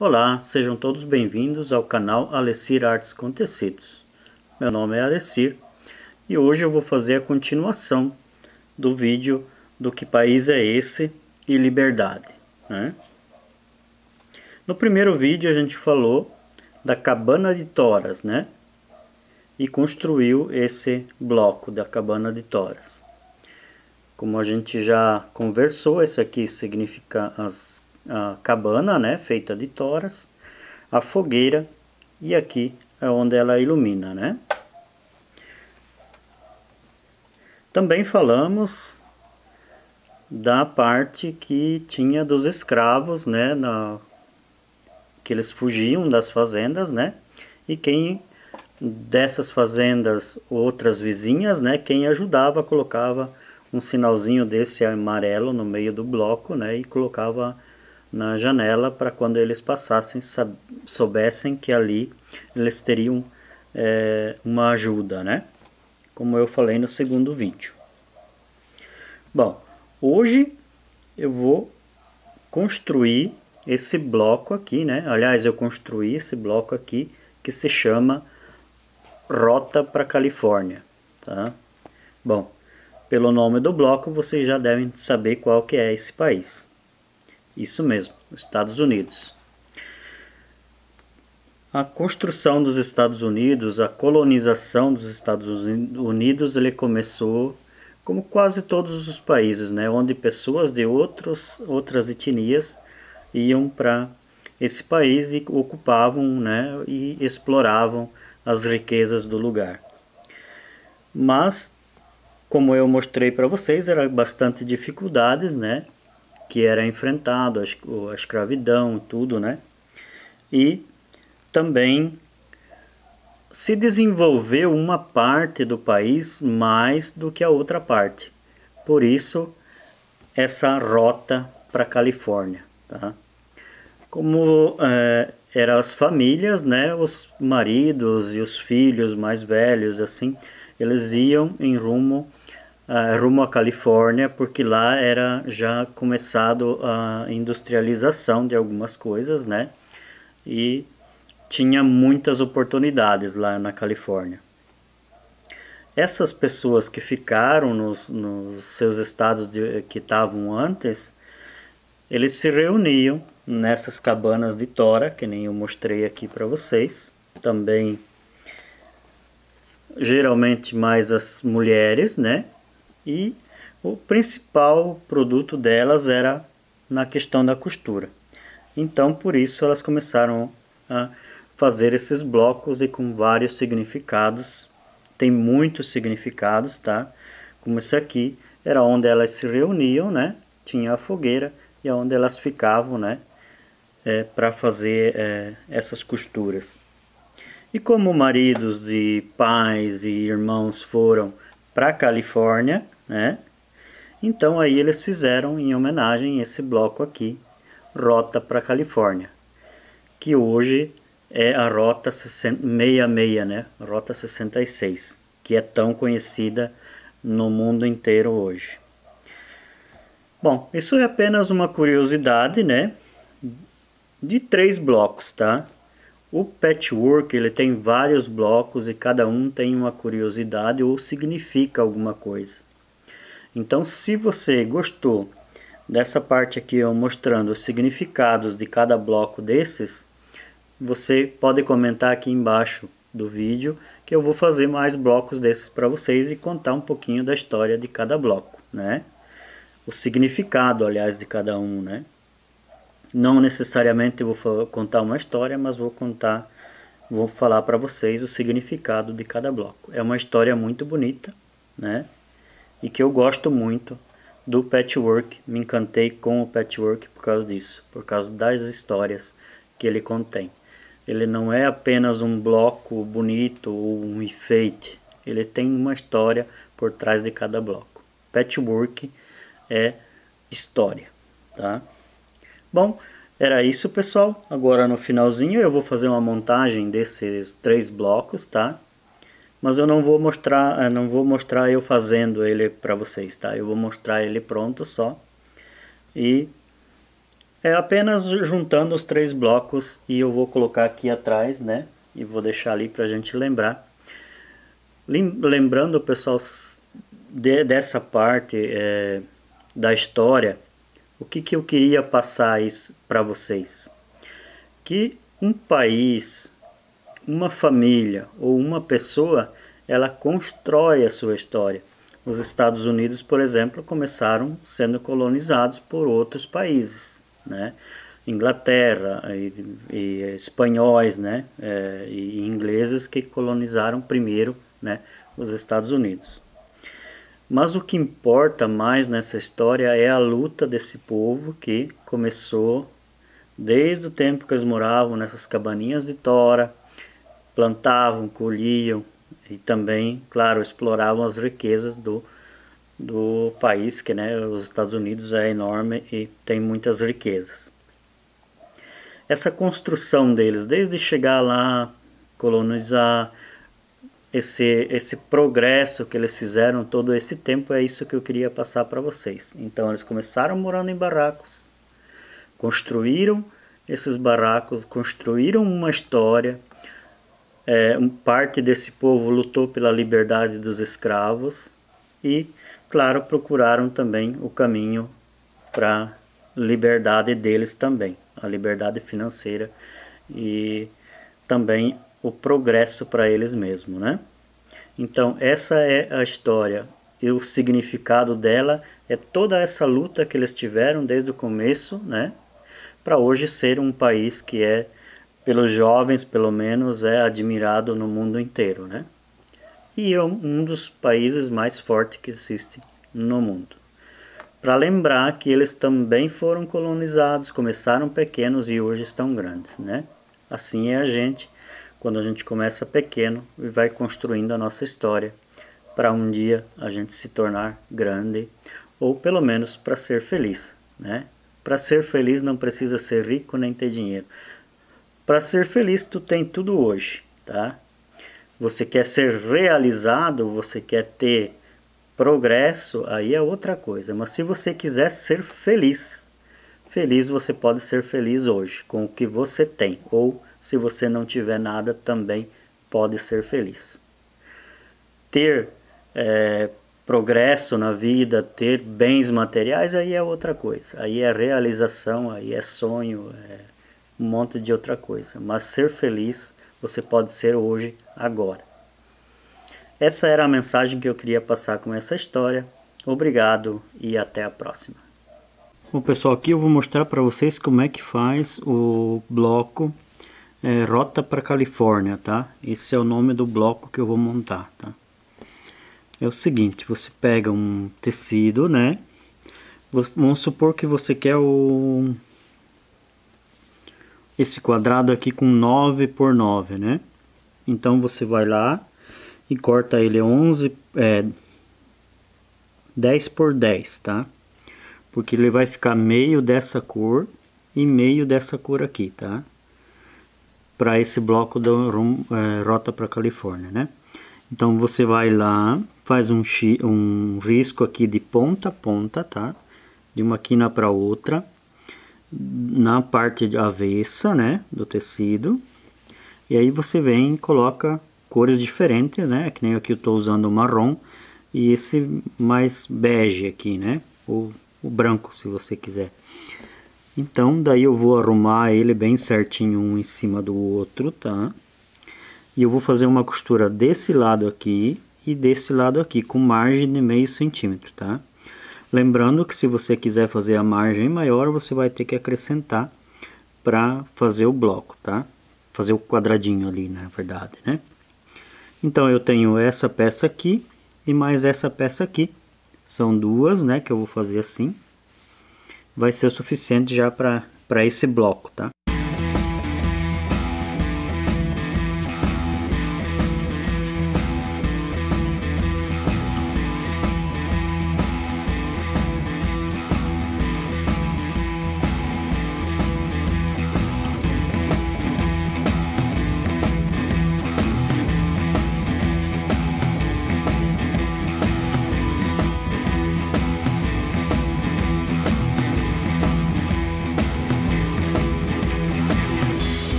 Olá, sejam todos bem-vindos ao canal Alessir Artes com Tecidos. Meu nome é Alessir e hoje eu vou fazer a continuação do vídeo do Que País é Esse e Liberdade, né? No primeiro vídeo a gente falou da cabana de toras, né? E construiu esse bloco da cabana de toras. Como a gente já conversou, esse aqui significa a cabana, né, feita de toras, a fogueira, e aqui é onde ela ilumina, né? Também falamos da parte que tinha dos escravos, né, que eles fugiam das fazendas, né? E quem dessas fazendas, outras vizinhas, né, quem ajudava colocava um sinalzinho desse amarelo no meio do bloco, né, e colocava na janela para quando eles passassem soubessem que ali eles teriam uma ajuda, né? Como eu falei no segundo vídeo. Bom, hoje eu vou construir esse bloco aqui, né? Aliás, eu construí esse bloco aqui que se chama Rota para Califórnia, tá? Bom, pelo nome do bloco vocês já devem saber qual que é esse país. Isso mesmo, Estados Unidos. A construção dos Estados Unidos, a colonização dos Estados Unidos, ele começou como quase todos os países, né, onde pessoas de outras etnias iam para esse país e ocupavam, né, e exploravam as riquezas do lugar. Mas, como eu mostrei para vocês, era bastante dificuldades, né, que era enfrentado, a escravidão, tudo, né? E também se desenvolveu uma parte do país mais do que a outra parte. Por isso, essa rota para a Califórnia, tá? Como eram as famílias, né? Os maridos e os filhos mais velhos, assim, eles iam em rumo à Califórnia, porque lá era já começado a industrialização de algumas coisas, né? E tinha muitas oportunidades lá na Califórnia. Essas pessoas que ficaram nos seus estados que estavam antes, eles se reuniam nessas cabanas de tora, que nem eu mostrei aqui para vocês. Também, geralmente mais as mulheres, né? E o principal produto delas era na questão da costura. Então, por isso, elas começaram a fazer esses blocos e com vários significados. Tem muitos significados, tá? Como esse aqui, era onde elas se reuniam, né? Tinha a fogueira e onde elas ficavam, né? Para fazer essas costuras. E como maridos e pais e irmãos foram para a Califórnia, né? Então aí eles fizeram em homenagem esse bloco aqui, Rota para a Califórnia, que hoje é a Rota 66, né? Rota 66, que é tão conhecida no mundo inteiro hoje. Bom, isso é apenas uma curiosidade, né? De 3 blocos, tá? O patchwork, ele tem vários blocos e cada um tem uma curiosidade ou significa alguma coisa. Então, se você gostou dessa parte aqui eu mostrando os significados de cada bloco desses, você pode comentar aqui embaixo do vídeo que eu vou fazer mais blocos desses para vocês e contar um pouquinho da história de cada bloco, né? O significado, aliás, de cada um, né? Não necessariamente eu vou contar uma história, mas vou falar para vocês o significado de cada bloco. É uma história muito bonita, né? E que eu gosto muito do patchwork. Me encantei com o patchwork por causa disso, por causa das histórias que ele contém. Ele não é apenas um bloco bonito ou um enfeite. Ele tem uma história por trás de cada bloco. Patchwork é história, tá? Bom, era isso, pessoal. Agora no finalzinho eu vou fazer uma montagem desses 3 blocos, tá? Mas eu não vou mostrar eu fazendo ele para vocês, tá? Eu vou mostrar ele pronto só. E É apenas juntando os três blocos e eu vou colocar aqui atrás, né? E vou deixar ali para a gente lembrar. Lembrando, pessoal, dessa parte da história, o que eu queria passar isso para vocês? Que um país, uma família ou uma pessoa, ela constrói a sua história. Os Estados Unidos, por exemplo, começaram sendo colonizados por outros países, né? Inglaterra e espanhóis, né? E ingleses que colonizaram primeiro, né? Os Estados Unidos. Mas o que importa mais nessa história é a luta desse povo que começou desde o tempo que eles moravam nessas cabaninhas de tora, plantavam, colhiam e também, claro, exploravam as riquezas do país, que, né, os Estados Unidos é enorme e tem muitas riquezas. Essa construção deles, desde chegar lá, colonizar, esse progresso que eles fizeram todo esse tempo, é isso que eu queria passar para vocês. Então eles começaram morando em barracos, construíram esses barracos, construíram uma história. Parte desse povo lutou pela liberdade dos escravos e, claro, procuraram também o caminho para a liberdade deles também, a liberdade financeira e também o progresso para eles mesmos, né? Então essa é a história e o significado dela é toda essa luta que eles tiveram desde o começo, né? Para hoje ser um país que pelos jovens pelo menos, é admirado no mundo inteiro, né? E é um dos países mais fortes que existe no mundo. Para lembrar que eles também foram colonizados, começaram pequenos e hoje estão grandes, né? Assim é a gente, quando a gente começa pequeno e vai construindo a nossa história, para um dia a gente se tornar grande, ou pelo menos para ser feliz, né? Para ser feliz não precisa ser rico nem ter dinheiro. Para ser feliz tu tem tudo hoje, tá? Você quer ser realizado, você quer ter progresso, aí é outra coisa. Mas se você quiser ser feliz, você pode ser feliz hoje com o que você tem. Ou se você não tiver nada, também pode ser feliz. Ter progresso na vida, ter bens materiais, aí é outra coisa. Aí é realização, aí é sonho, um monte de outra coisa. Mas ser feliz, você pode ser hoje, agora. Essa era a mensagem que eu queria passar com essa história. Obrigado e até a próxima. Bom, pessoal, aqui eu vou mostrar para vocês como é que faz o bloco Rota para Califórnia, tá? Esse é o nome do bloco que eu vou montar, tá? É o seguinte, você pega um tecido, né? Vamos supor que você quer esse quadrado aqui com 9 por 9, né? Então você vai lá e corta ele 10 por 10, tá? Porque ele vai ficar meio dessa cor e meio dessa cor aqui, tá? Para esse bloco da Rota para Califórnia, né? Então você vai lá, faz um risco aqui de ponta a ponta, tá? De uma quina para outra, na parte avessa, né, do tecido. E aí você vem e coloca cores diferentes, né? Que nem aqui eu estou usando o marrom e esse mais bege aqui, né? Ou o branco, se você quiser. Então daí eu vou arrumar ele bem certinho um em cima do outro, tá? E eu vou fazer uma costura desse lado aqui e desse lado aqui com margem de meio centímetro, tá? Lembrando que se você quiser fazer a margem maior, você vai ter que acrescentar para fazer o bloco, tá? Fazer o quadradinho ali, na verdade, né? Então eu tenho essa peça aqui e mais essa peça aqui. São duas, né, que eu vou fazer assim. Vai ser o suficiente já para esse bloco, tá?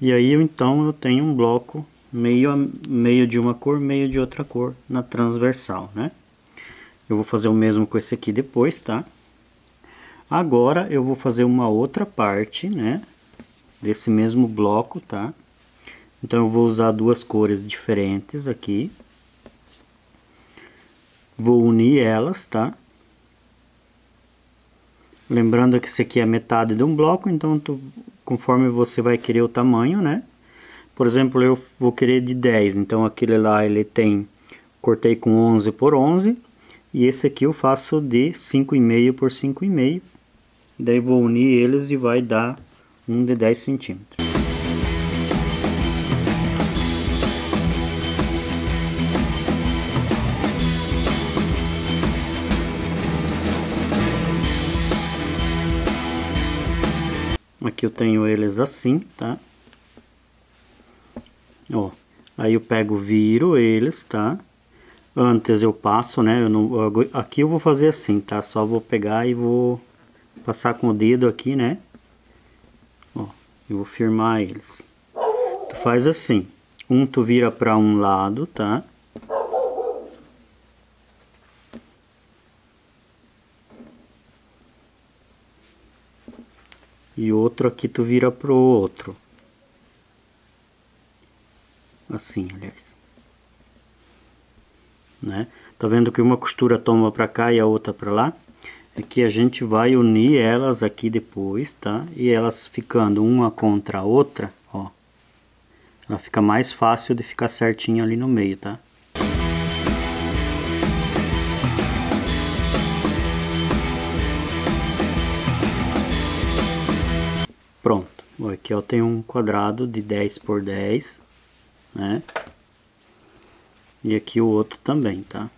E aí então eu tenho um bloco meio de uma cor, meio de outra cor na transversal, né? Eu vou fazer o mesmo com esse aqui depois, tá? Agora eu vou fazer uma outra parte, né? Desse mesmo bloco, tá? Então eu vou usar duas cores diferentes aqui. Vou unir elas, tá? Lembrando que esse aqui é metade de um bloco, então conforme você vai querer o tamanho, né? Por exemplo, eu vou querer de 10, então aquele lá ele tem, cortei com 11 por 11, e esse aqui eu faço de 5,5 por 5,5, daí vou unir eles e vai dar um de 10 centímetros. Aqui eu tenho eles assim, tá? Ó, aí eu pego, viro eles, tá? Antes eu passo, né? Aqui eu vou fazer assim, tá? Só vou pegar e vou passar com o dedo aqui, né? Ó, eu vou firmar eles. Tu faz assim, tu vira para um lado, tá? E outro aqui tu vira pro outro. Assim, aliás. Né? Tá vendo que uma costura toma para cá e a outra para lá? É que a gente vai unir elas aqui depois, tá? E elas ficando uma contra a outra, ó. Ela fica mais fácil de ficar certinho ali no meio, tá? Pronto. Aqui ó, tem um quadrado de 10 por 10, né? E aqui o outro também, tá?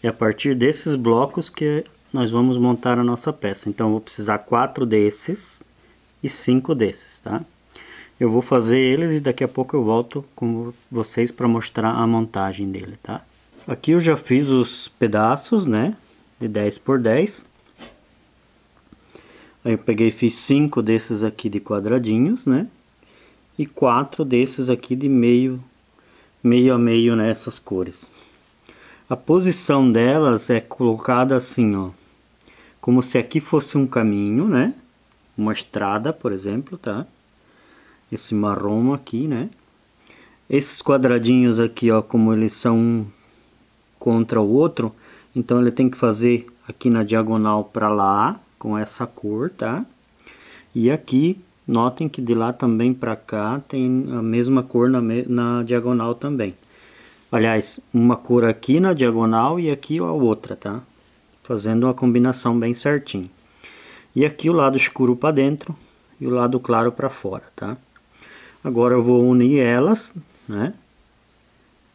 É a partir desses blocos que nós vamos montar a nossa peça. Então eu vou precisar 4 desses e 5 desses, tá? Eu vou fazer eles e daqui a pouco eu volto com vocês para mostrar a montagem dele, tá? Aqui eu já fiz os pedaços, né? De 10 por 10. Aí eu peguei e fiz 5 desses aqui de quadradinhos, né? E 4 desses aqui de meio a meio nessas cores. A posição delas é colocada assim, ó. Como se aqui fosse um caminho, né? Uma estrada, por exemplo, tá? Esse marrom aqui, né? Esses quadradinhos aqui, ó, como eles são um contra o outro, então ele tem que fazer aqui na diagonal para lá, com essa cor, tá? E aqui, notem que de lá também para cá tem a mesma cor na diagonal também. Aliás, uma cor aqui na diagonal e aqui a outra, tá? Fazendo uma combinação bem certinho. E aqui o lado escuro para dentro e o lado claro para fora, tá? Agora eu vou unir elas, né?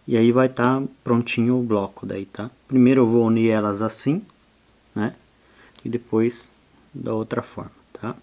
E aí vai estar prontinho o bloco daí, tá? Primeiro eu vou unir elas assim, né? E depois da outra forma, tá?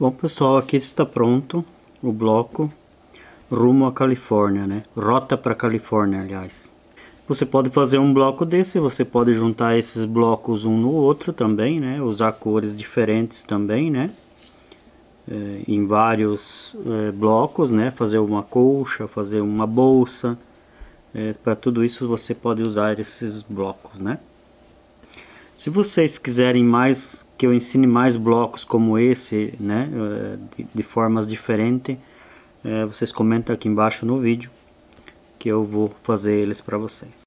Bom pessoal, aqui está pronto o bloco rumo à Califórnia, né? Rota para Califórnia, aliás. Você pode fazer um bloco desse, você pode juntar esses blocos um no outro também, né? Usar cores diferentes também, né? Em vários blocos, né? Fazer uma colcha, fazer uma bolsa. Para tudo isso você pode usar esses blocos, né? Se vocês quiserem mais que eu ensine mais blocos como esse, né? De formas diferentes, vocês comentam aqui embaixo no vídeo que eu vou fazer eles para vocês.